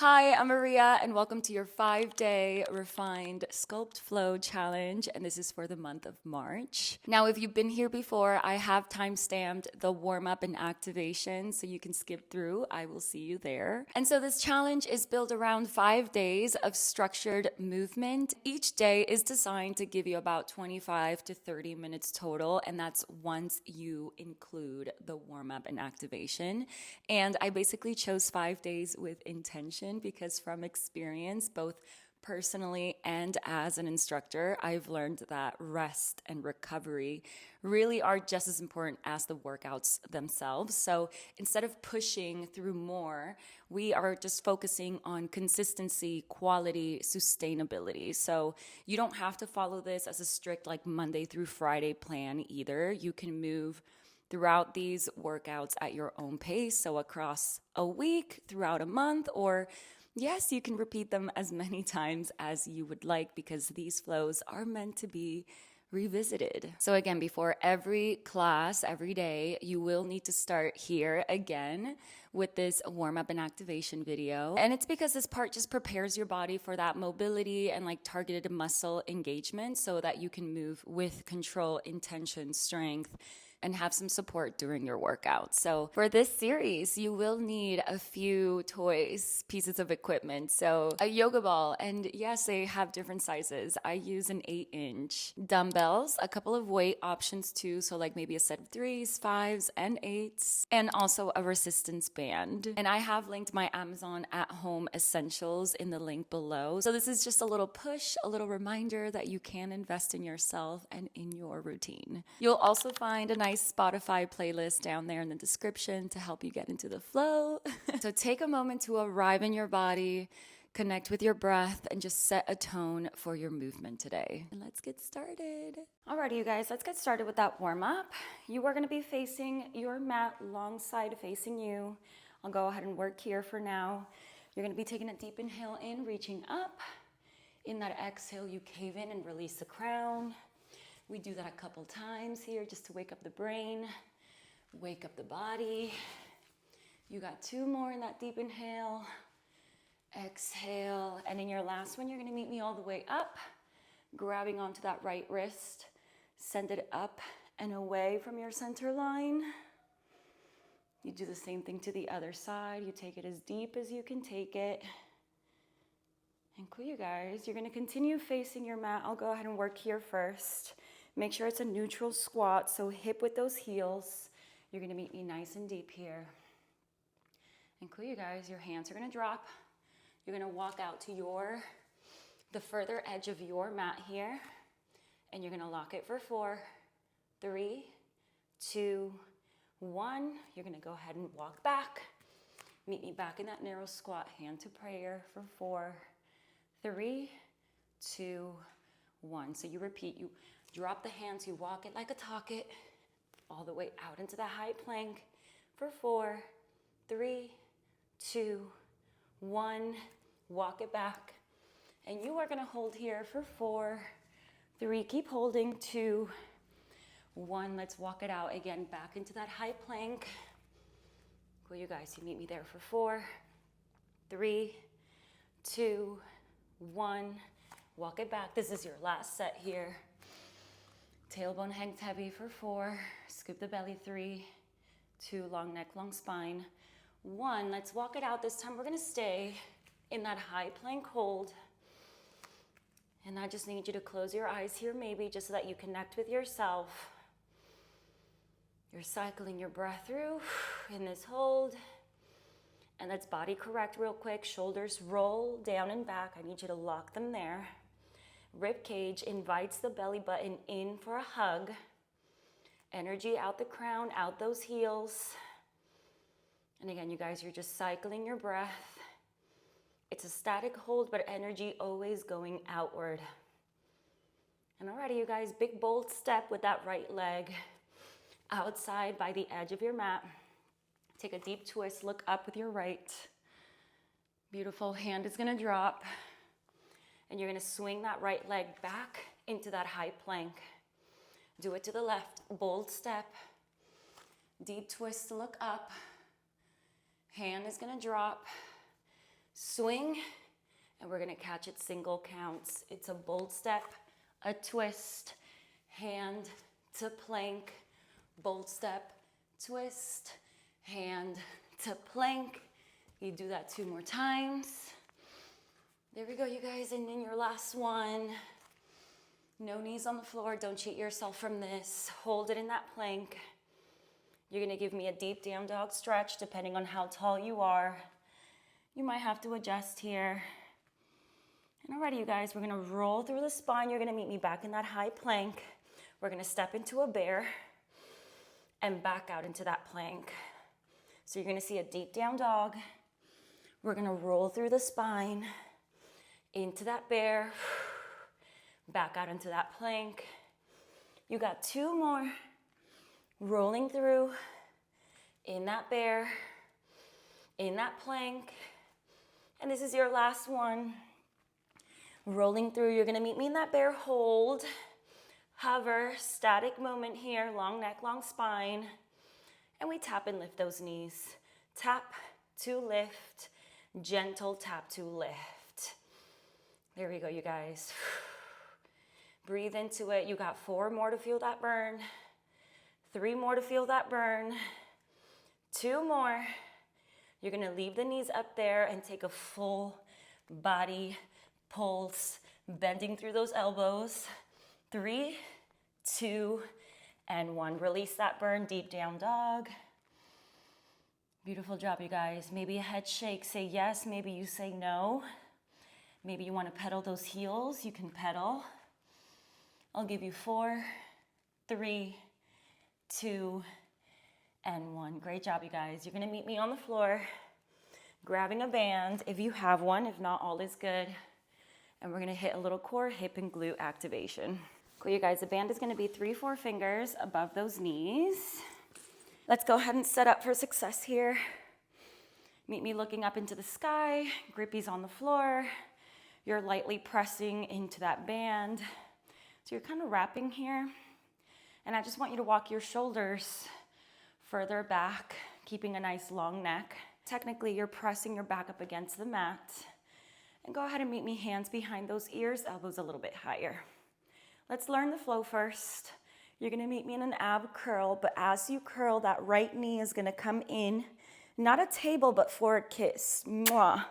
Hi, I'm Maria, and welcome to your 5-day refined Sculpt Flow challenge. And this is for the month of March. Now, if you've been here before, I have time-stamped the warm-up and activation, so you can skip through. I will see you there. And so this challenge is built around 5 days of structured movement. Each day is designed to give you about 25 to 30 minutes total, and that's once you include the warm-up and activation. And I basically chose 5 days with intention because from experience, both personally and as an instructor, I've learned that rest and recovery really are just as important as the workouts themselves. So instead of pushing through more, we are just focusing on consistency, quality, sustainability. So you don't have to follow this as a strict like Monday through Friday plan either. You can move throughout these workouts at your own pace. So across a week, throughout a month, or yes, you can repeat them as many times as you would like because these flows are meant to be revisited. So again, before every class, every day, you will need to start here again with this warm-up and activation video. And it's because this part just prepares your body for that mobility and like targeted muscle engagement so that you can move with control, intention, strength, and have some support during your workout. So for this series, you will need a few toys, pieces of equipment. So a yoga ball, and yes, they have different sizes. I use an 8-inch. Dumbbells, a couple of weight options too. So like maybe a set of 3s, 5s, and 8s, and also a resistance band. And I have linked my Amazon at-home essentials in the link below. So this is just a little push, a little reminder that you can invest in yourself and in your routine. You'll also find a nice Spotify playlist down there in the description to help you get into the flow. So take a moment to arrive in your body, connect with your breath, and just set a tone for your movement today. And let's get started. Alrighty, you guys, let's get started with that warm up. You are going to be facing your mat long side facing you. I'll go ahead and work here for now. You're going to be taking a deep inhale in, reaching up. In that exhale, you cave in and release the crown. We do that a couple times here just to wake up the brain, wake up the body. You got 2 more in that deep inhale, exhale, and in your last one, you're gonna meet me all the way up, grabbing onto that right wrist, send it up and away from your center line. You do the same thing to the other side. You take it as deep as you can take it. And cool, you guys, you're gonna continue facing your mat. I'll go ahead and work here first. Make sure it's a neutral squat, so hip with those heels. You're gonna meet me nice and deep here. And cool, you guys, your hands are gonna drop. You're gonna walk out to the further edge of your mat here, and you're gonna lock it for 4, 3, 2, 1. You're gonna go ahead and walk back. Meet me back in that narrow squat, hand to prayer for 4, 3, 2, 1. So you repeat, you drop the hands, you walk it like a talk it, all the way out into the high plank for 4, 3, 2, 1. Walk it back. And you are gonna hold here for 4, 3, keep holding, 2, 1. Let's walk it out again, back into that high plank. Cool, you guys, you meet me there for 4, 3, 2, 1. Walk it back. This is your last set here. Tailbone hangs heavy for 4. Scoop the belly, 3, 2, long neck, long spine. 1, let's walk it out. This time we're gonna stay in that high plank hold. And I just need you to close your eyes here maybe just so that you connect with yourself. You're cycling your breath through in this hold. And let's body correct real quick. Shoulders roll down and back. I need you to lock them there. Rib cage invites the belly button in for a hug. Energy out the crown, out those heels. And again, you guys, you're just cycling your breath. It's a static hold, but energy always going outward. And alrighty, you guys, big bold step with that right leg outside by the edge of your mat. Take a deep twist, look up with your right. Beautiful, hand is gonna drop. And you're gonna swing that right leg back into that high plank. Do it to the left, bold step. Deep twist to look up. Hand is gonna drop. swing, and we're gonna catch it single counts. It's a bold step, a twist, hand to plank, bold step, twist, hand to plank. You do that 2 more times. There we go, you guys, and then your last one. No knees on the floor, don't cheat yourself from this. Hold it in that plank. You're gonna give me a deep down dog stretch depending on how tall you are. You might have to adjust here. And alrighty, you guys, we're gonna roll through the spine. You're gonna meet me back in that high plank. We're gonna step into a bear and back out into that plank. So you're gonna see a deep down dog. We're gonna roll through the spine into that bear, back out into that plank. You got 2 more. Rolling through in that bear, in that plank. And this is your last one. Rolling through, you're gonna meet me in that bear, hold, hover, static moment here, long neck, long spine. And we tap and lift those knees. Tap to lift, gentle tap to lift. There we go, you guys. Breathe into it. You got 4 more to feel that burn. 3 more to feel that burn. 2 more. You're gonna leave the knees up there and take a full body pulse, bending through those elbows. 3, 2, and 1. Release that burn, deep down dog. Beautiful job, you guys. Maybe a head shake, say yes, maybe you say no. Maybe you wanna pedal those heels, you can pedal. I'll give you 4, 3, 2, and 1. Great job, you guys. You're gonna meet me on the floor, grabbing a band if you have one. If not, all is good. And we're gonna hit a little core, hip, and glute activation. Cool, you guys. The band is gonna be 3, 4 fingers above those knees. Let's go ahead and set up for success here. Meet me looking up into the sky. Grippies on the floor. You're lightly pressing into that band. So you're kind of wrapping here. And I just want you to walk your shoulders further back, keeping a nice long neck. Technically, you're pressing your back up against the mat. And go ahead and meet me hands behind those ears, elbows a little bit higher. Let's learn the flow first. You're gonna meet me in an ab curl, but as you curl, that right knee is gonna come in. Not a table, but forward kiss. Mwah.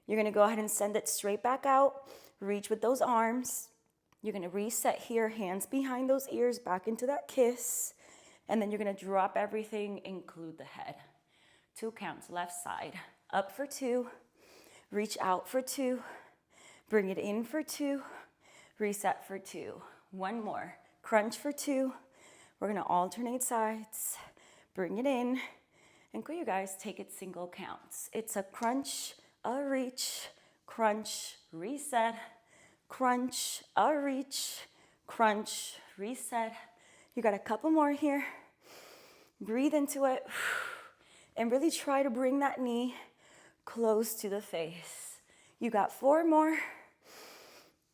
You're gonna go ahead and send it straight back out. Reach with those arms. You're gonna reset here, hands behind those ears, back into that kiss. And then you're gonna drop everything, include the head. 2 counts, left side. Up for 2, reach out for 2, bring it in for 2, reset for 2. 1 more, crunch for 2. We're gonna alternate sides, bring it in. And cool, you guys, take it single counts. It's a crunch, a reach, crunch, reset, crunch, a reach, crunch, reset. You got a couple more here. Breathe into it and really try to bring that knee close to the face. You got 4 more.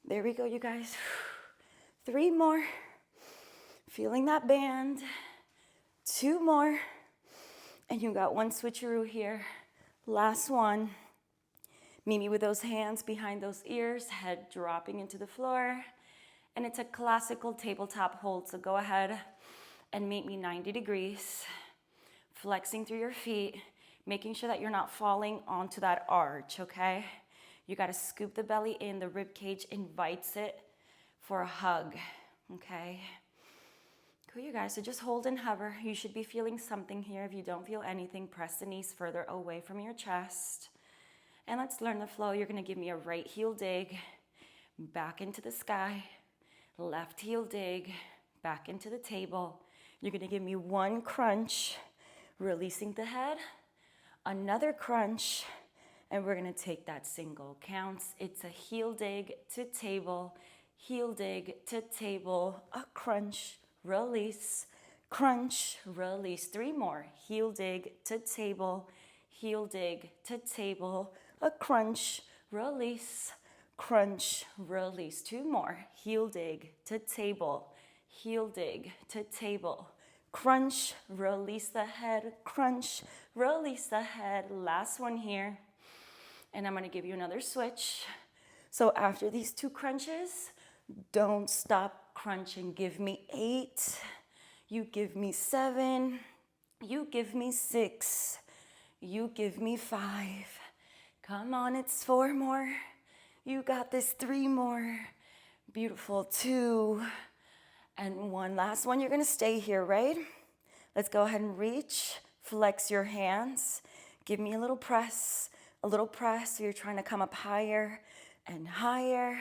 There we go, you guys. 3 more. Feeling that band. 2 more. And you got 1 switcheroo here. Last one. Meet me with those hands behind those ears, head dropping into the floor. And it's a classical tabletop hold, so go ahead and meet me 90 degrees. Flexing through your feet, making sure that you're not falling onto that arch, okay? You gotta scoop the belly in, the rib cage invites it for a hug, okay? Cool, you guys, so just hold and hover. You should be feeling something here. If you don't feel anything, press the knees further away from your chest. And let's learn the flow. You're gonna give me a right heel dig, back into the sky, left heel dig, back into the table. You're gonna give me 1 crunch, releasing the head, another crunch, and we're gonna take that single counts. It's a heel dig to table, heel dig to table, a crunch, release, crunch, release. 3 more, heel dig to table, heel dig to table, a crunch, release, crunch, release. 2 more, heel dig to table, heel dig to table, crunch, release the head, crunch, release the head. Last one here. And I'm gonna give you another switch. So after these 2 crunches, don't stop crunching. Give me 8, you give me 7, you give me 6, you give me 5. Come on, it's 4 more. You got this, 3 more. Beautiful, 2, and 1. Last one, you're gonna stay here, right? Let's go ahead and reach, flex your hands. Give me a little press, so you're trying to come up higher and higher.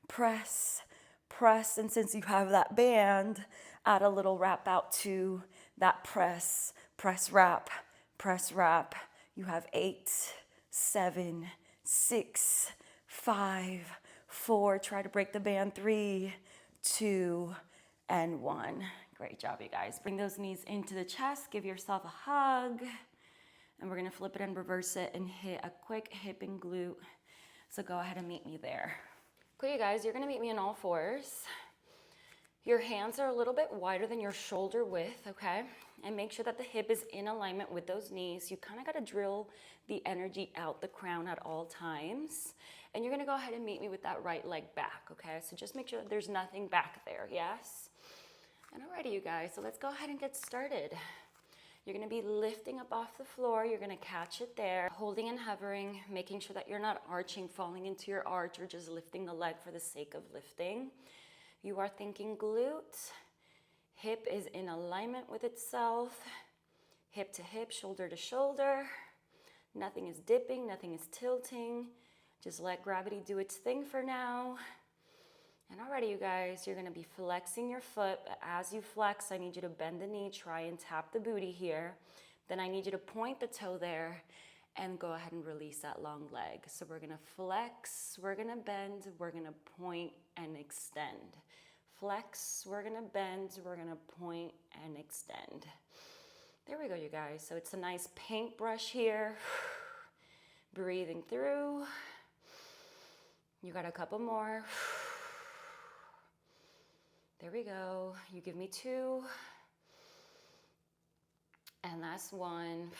Press, press, and since you have that band, add a little wrap out to that press, press, wrap, press, wrap. You have 8, 7, 6, 5, 4. Try to break the band. 3, 2, and 1. Great job, you guys. Bring those knees into the chest. Give yourself a hug. And we're gonna flip it and reverse it and hit a quick hip and glute. So go ahead and meet me there. Cool, you guys, you're gonna meet me on all 4s. Your hands are a little bit wider than your shoulder width, okay? And make sure that the hip is in alignment with those knees. You kind of gotta drill the energy out the crown at all times. And you're gonna go ahead and meet me with that right leg back, okay? So just make sure that there's nothing back there, yes? And alrighty, you guys, so let's go ahead and get started. You're gonna be lifting up off the floor. You're gonna catch it there, holding and hovering, making sure that you're not arching, falling into your arch, or just lifting the leg for the sake of lifting. You are thinking glute. Hip is in alignment with itself. Hip to hip, shoulder to shoulder. Nothing is dipping, nothing is tilting. Just let gravity do its thing for now. And already, you guys, you're gonna be flexing your foot. But as you flex, I need you to bend the knee, try and tap the booty here. Then I need you to point the toe there and go ahead and release that long leg. So we're gonna flex, we're gonna bend, we're gonna point and extend. Flex, we're gonna bend, we're gonna point and extend. There we go, you guys. So it's a nice paintbrush here. Breathing through. You got a couple more. There we go. You give me 2. And last 1.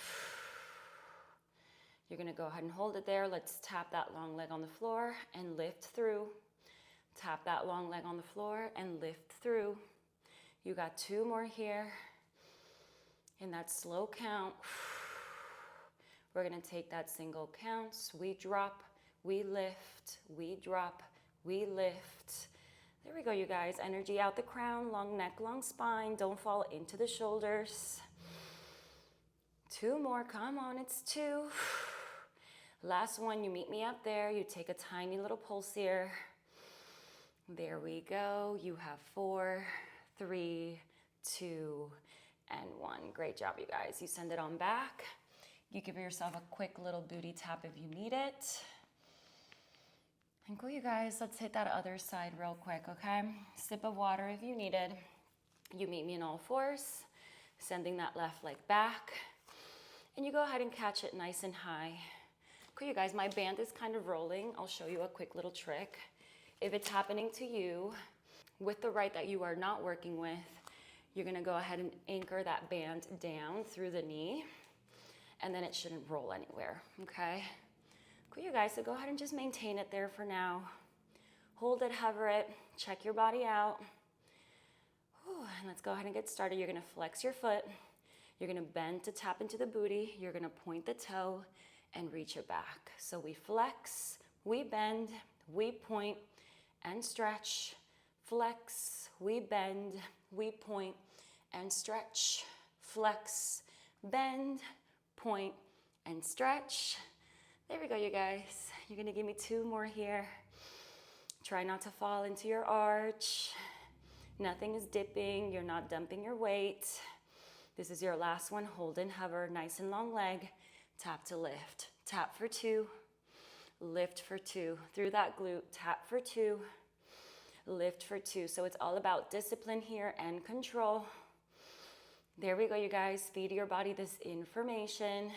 You're gonna go ahead and hold it there. Let's tap that long leg on the floor and lift through. Tap that long leg on the floor and lift through. You got 2 more here. In that slow count, we're gonna take that single count. We drop, we lift, we drop, we lift. There we go, you guys. Energy out the crown, long neck, long spine. Don't fall into the shoulders. 2 more, come on, it's 2. Last one, you meet me up there. You take a tiny little pulse here. There we go. You have 4, 3, 2, and 1. Great job, you guys. You send it on back. You give yourself a quick little booty tap if you need it. And cool, you guys, let's hit that other side real quick, okay? Sip of water if you need it. You meet me in all 4s, sending that left leg back. And you go ahead and catch it nice and high. Cool, you guys, my band is kind of rolling. I'll show you a quick little trick. If it's happening to you with the right that you are not working with, you're gonna go ahead and anchor that band down through the knee, and then it shouldn't roll anywhere, okay? Cool, you guys, so go ahead and just maintain it there for now. Hold it, hover it, check your body out. Whew, and let's go ahead and get started. You're gonna flex your foot. You're gonna bend to tap into the booty. You're gonna point the toe and reach it back. So we flex, we bend, we point and stretch. Flex, we bend, we point and stretch. Flex, bend, point and stretch. There we go, you guys. You're gonna give me 2 more here. Try not to fall into your arch. Nothing is dipping. You're not dumping your weight. This is your last one. Hold and hover, nice and long leg. Tap to lift. Tap for 2. Lift for 2. Through that glute, tap for 2. Lift for 2. So it's all about discipline here and control. There we go, you guys. Feed your body this information.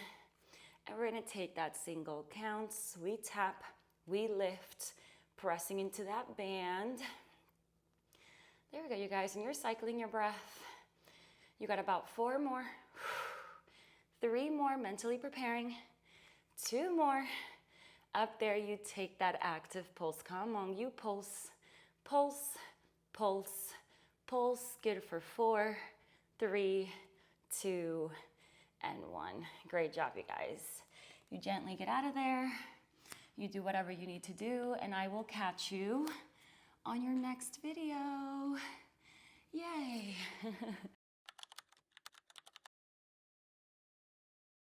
And we're gonna take that single counts. We tap, we lift, pressing into that band. There we go, you guys. And you're cycling your breath. You got about 4 more. 3 more, mentally preparing. 2 more. Up there, you take that active pulse. Come on, you pulse, pulse, pulse, pulse. Good for 4, 3, 2, and 1. Great job, you guys. You gently get out of there. You do whatever you need to do, and I will catch you on your next video. Yay.